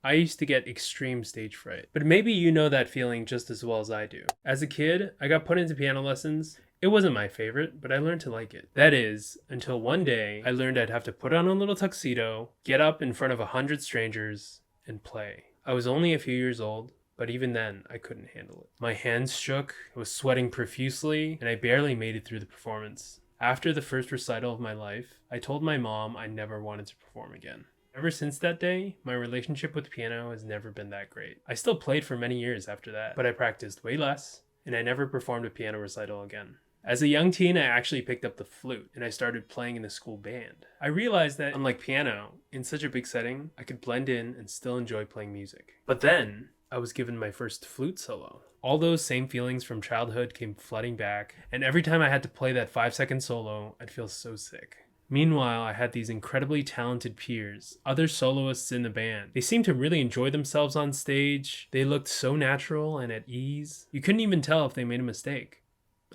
I used to get extreme stage fright, but maybe you know that feeling just as well as I do. As a kid, I got put into piano lessons. It wasn't my favorite, but I learned to like it. That is, until one day I learned I'd have to put on a little tuxedo, get up in front of 100 strangers, and play. I was only a few years old, but even then, I couldn't handle it. My hands shook, I was sweating profusely, and I barely made it through the performance. After the first recital of my life, I told my mom I never wanted to perform again. Ever since that day, my relationship with piano has never been that great. I still played for many years after that, but I practiced way less, and I never performed a piano recital again. As a young teen, I actually picked up the flute, and I started playing in the school band. I realized that, unlike piano, in such a big setting, I could blend in and still enjoy playing music. But then, I was given my first flute solo. All those same feelings from childhood came flooding back, and every time I had to play that 5-second solo, I'd feel so sick. Meanwhile, I had these incredibly talented peers, other soloists in the band. They seemed to really enjoy themselves on stage. They looked so natural and at ease. You couldn't even tell if they made a mistake.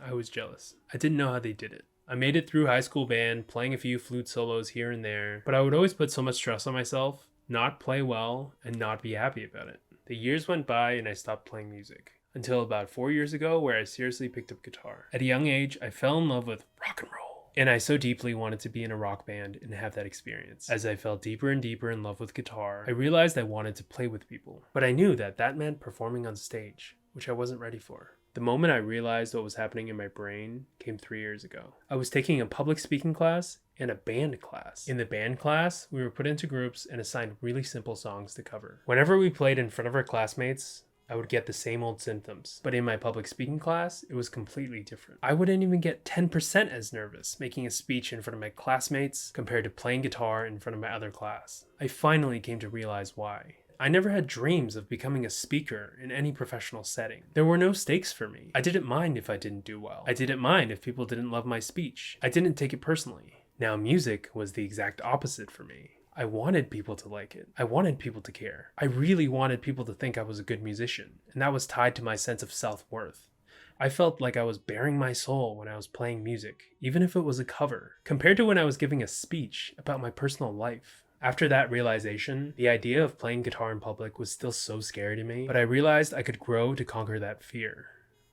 I was jealous. I didn't know how they did it. I made it through high school band, playing a few flute solos here and there, but I would always put so much stress on myself, not play well, and not be happy about it. The years went by and I stopped playing music. Until about 4 years ago, where I seriously picked up guitar. At a young age, I fell in love with rock and roll. And I so deeply wanted to be in a rock band and have that experience. As I fell deeper and deeper in love with guitar, I realized I wanted to play with people. But I knew that that meant performing on stage, which I wasn't ready for. The moment I realized what was happening in my brain came 3 years ago. I was taking a public speaking class and a band class. In the band class, we were put into groups and assigned really simple songs to cover. Whenever we played in front of our classmates, I would get the same old symptoms. But in my public speaking class, it was completely different. I wouldn't even get 10% as nervous making a speech in front of my classmates compared to playing guitar in front of my other class. I finally came to realize why. I never had dreams of becoming a speaker in any professional setting. There were no stakes for me. I didn't mind if I didn't do well. I didn't mind if people didn't love my speech. I didn't take it personally. Now, music was the exact opposite for me. I wanted people to like it. I wanted people to care. I really wanted people to think I was a good musician, and that was tied to my sense of self-worth. I felt like I was bearing my soul when I was playing music, even if it was a cover, compared to when I was giving a speech about my personal life. After that realization, the idea of playing guitar in public was still so scary to me, but I realized I could grow to conquer that fear.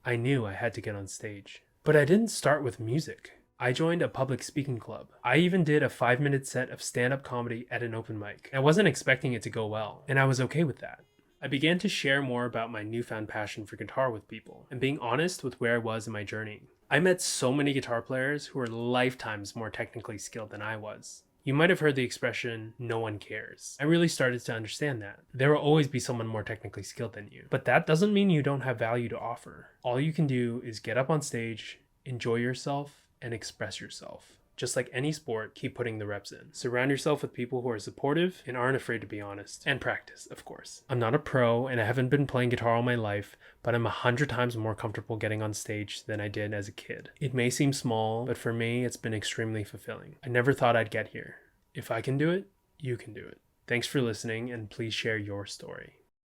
I knew I had to get on stage. But I didn't start with music. I joined a public speaking club. I even did a 5-minute set of stand-up comedy at an open mic. I wasn't expecting it to go well, and I was okay with that. I began to share more about my newfound passion for guitar with people, and being honest with where I was in my journey. I met so many guitar players who were lifetimes more technically skilled than I was. You might have heard the expression, no one cares. I really started to understand that. There will always be someone more technically skilled than you, but that doesn't mean you don't have value to offer. All you can do is get up on stage, enjoy yourself, and express yourself. Just like any sport, keep putting the reps in. Surround yourself with people who are supportive and aren't afraid to be honest. And practice, of course. I'm not a pro and I haven't been playing guitar all my life, but I'm 100 times more comfortable getting on stage than I did as a kid. It may seem small, but for me, it's been extremely fulfilling. I never thought I'd get here. If I can do it, you can do it. Thanks for listening, and please share your story.